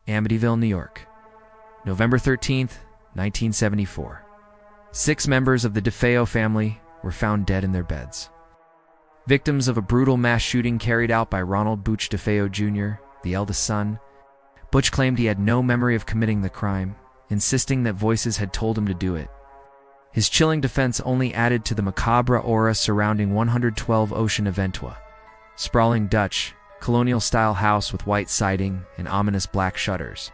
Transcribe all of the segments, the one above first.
Amityville, New York. November 13th, 1974. 6 members of the DeFeo family were found dead in their beds. Victims of a brutal mass shooting carried out by Ronald Butch DeFeo Jr., the eldest son. Butch claimed he had no memory of committing the crime, insisting that voices had told him to do it. His chilling defense only added to the macabre aura surrounding 112 Ocean Aventua, sprawling Dutch, colonial-style house with white siding and ominous black shutters.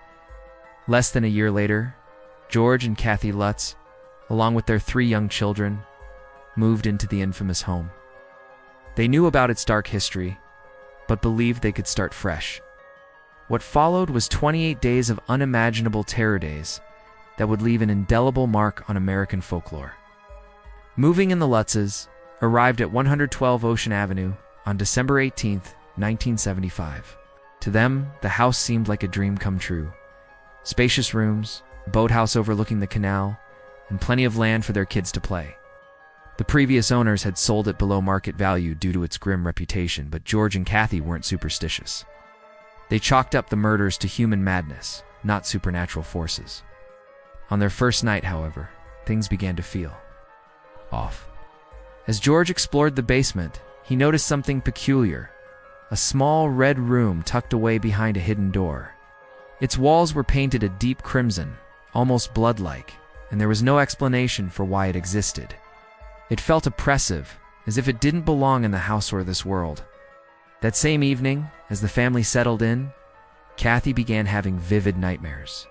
Less than a year later, George and Kathy Lutz, along with their 3 young children, moved into the infamous home. They knew about its dark history, but believed they could start fresh. What followed was 28 days of unimaginable terror days that would leave an indelible mark on American folklore. Moving in, the Lutzes arrived at 112 Ocean Avenue on December 18, 1975. To them, the house seemed like a dream come true. Spacious rooms, a boathouse overlooking the canal, and plenty of land for their kids to play. The previous owners had sold it below market value due to its grim reputation, but George and Kathy weren't superstitious. They chalked up the murders to human madness, not supernatural forces. On their first night, however, things began to feel off. As George explored the basement, he noticed something peculiar: a small red room tucked away behind a hidden door. Its walls were painted a deep crimson, almost blood-like, and there was no explanation for why it existed. It felt oppressive, as if it didn't belong in the house or this world. That same evening, as the family settled in, Kathy began having vivid nightmares.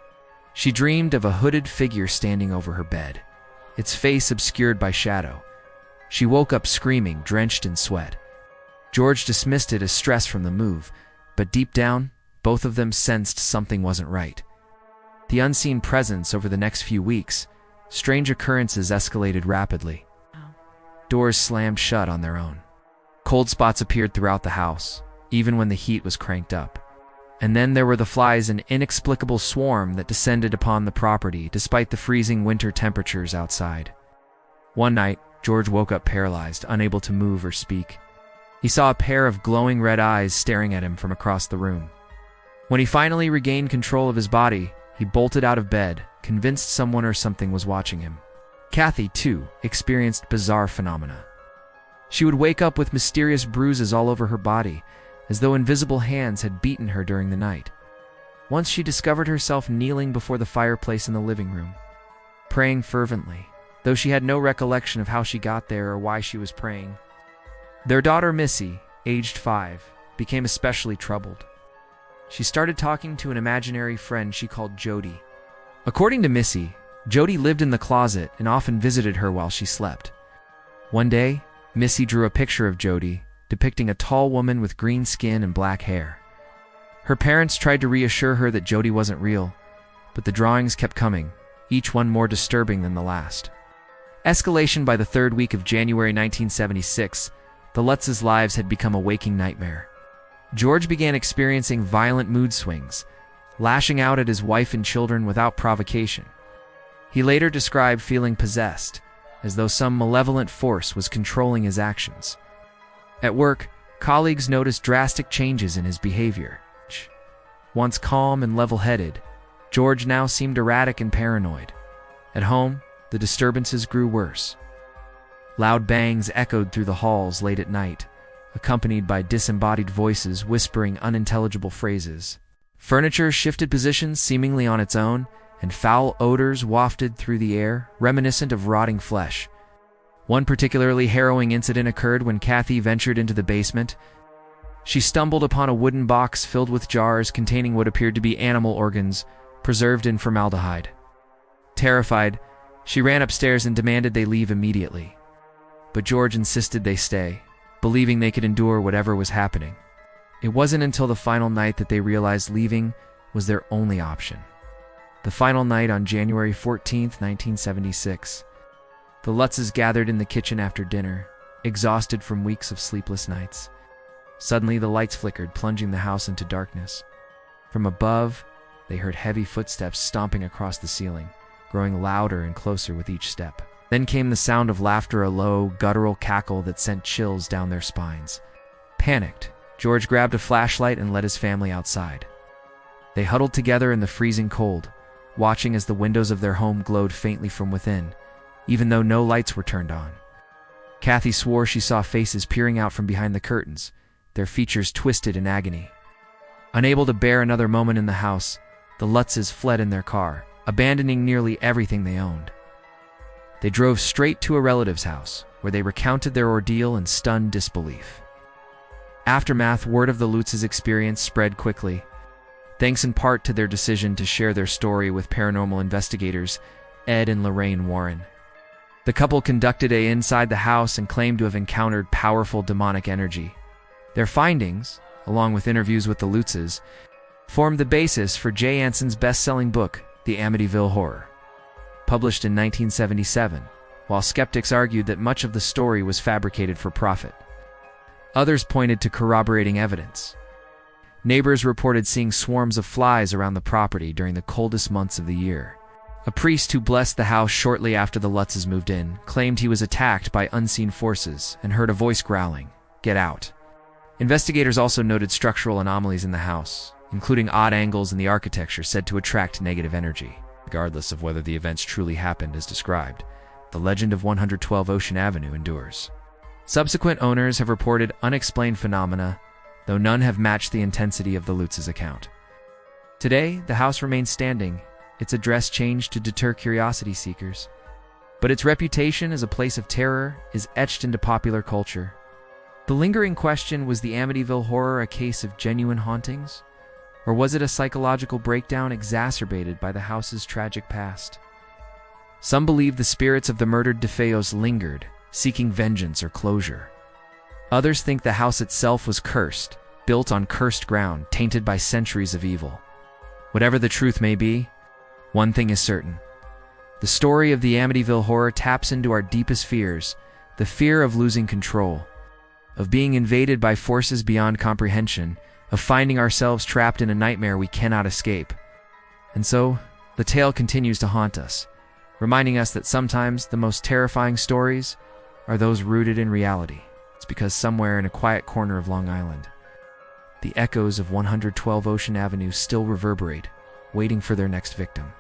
She dreamed of a hooded figure standing over her bed, its face obscured by shadow. She woke up screaming, drenched in sweat. George dismissed it as stress from the move, but deep down, both of them sensed something wasn't right. The unseen presence over the next few weeks, strange occurrences escalated rapidly. Doors slammed shut on their own. Cold spots appeared throughout the house, even when the heat was cranked up. And then there were the flies, an inexplicable swarm that descended upon the property despite the freezing winter temperatures outside. One night, George woke up paralyzed, unable to move or speak. He saw a pair of glowing red eyes staring at him from across the room. When he finally regained control of his body, he bolted out of bed, convinced someone or something was watching him. Kathy, too, experienced bizarre phenomena. She would wake up with mysterious bruises all over her body, as though invisible hands had beaten her during the night. Once she discovered herself kneeling before the fireplace in the living room, praying fervently, though she had no recollection of how she got there or why she was praying. Their daughter Missy, aged 5, became especially troubled. She started talking to an imaginary friend she called Jody. According to Missy, Jody lived in the closet and often visited her while she slept. One day, Missy drew a picture of Jody, depicting a tall woman with green skin and black hair. Her parents tried to reassure her that Jody wasn't real, but the drawings kept coming, each one more disturbing than the last. Escalation: by the 3rd week of January 1976, the Lutz's lives had become a waking nightmare. George began experiencing violent mood swings, lashing out at his wife and children without provocation. He later described feeling possessed, as though some malevolent force was controlling his actions. At work, colleagues noticed drastic changes in his behavior. Once calm and level-headed, George now seemed erratic and paranoid. At home, the disturbances grew worse. Loud bangs echoed through the halls late at night, accompanied by disembodied voices whispering unintelligible phrases. Furniture shifted positions seemingly on its own, and foul odors wafted through the air, reminiscent of rotting flesh. One particularly harrowing incident occurred when Kathy ventured into the basement. She stumbled upon a wooden box filled with jars containing what appeared to be animal organs, preserved in formaldehyde. Terrified, she ran upstairs and demanded they leave immediately. But George insisted they stay, believing they could endure whatever was happening. It wasn't until the final night that they realized leaving was their only option. The final night on January 14, 1976. The Lutzes gathered in the kitchen after dinner, exhausted from weeks of sleepless nights. Suddenly, the lights flickered, plunging the house into darkness. From above, they heard heavy footsteps stomping across the ceiling, growing louder and closer with each step. Then came the sound of laughter, a low, guttural cackle that sent chills down their spines. Panicked, George grabbed a flashlight and led his family outside. They huddled together in the freezing cold, watching as the windows of their home glowed faintly from within, even though no lights were turned on. Kathy swore she saw faces peering out from behind the curtains, their features twisted in agony. Unable to bear another moment in the house, the Lutzes fled in their car, abandoning nearly everything they owned. They drove straight to a relative's house, where they recounted their ordeal in stunned disbelief. Aftermath, word of the Lutz's experience spread quickly, thanks in part to their decision to share their story with paranormal investigators Ed and Lorraine Warren. The couple conducted an inside the house and claimed to have encountered powerful demonic energy. Their findings, along with interviews with the Lutzes, formed the basis for Jay Anson's best-selling book, The Amityville Horror. Published in 1977, while skeptics argued that much of the story was fabricated for profit. Others pointed to corroborating evidence. Neighbors reported seeing swarms of flies around the property during the coldest months of the year. A priest who blessed the house shortly after the Lutzes moved in claimed he was attacked by unseen forces and heard a voice growling, "Get out." Investigators also noted structural anomalies in the house, including odd angles in the architecture said to attract negative energy. Regardless of whether the events truly happened as described, the legend of 112 Ocean Avenue endures. Subsequent owners have reported unexplained phenomena, though none have matched the intensity of the Lutz's account. Today, the house remains standing, its address changed to deter curiosity seekers. But its reputation as a place of terror is etched into popular culture. The lingering question, was the Amityville Horror a case of genuine hauntings? Or was it a psychological breakdown exacerbated by the house's tragic past? Some believe the spirits of the murdered DeFeos lingered, seeking vengeance or closure. Others think the house itself was cursed, built on cursed ground, tainted by centuries of evil. Whatever the truth may be, one thing is certain. The story of the Amityville Horror taps into our deepest fears, the fear of losing control, of being invaded by forces beyond comprehension, of finding ourselves trapped in a nightmare we cannot escape. And so, the tale continues to haunt us, reminding us that sometimes the most terrifying stories are those rooted in reality. It's because somewhere in a quiet corner of Long Island, the echoes of 112 Ocean Avenue still reverberate, waiting for their next victim.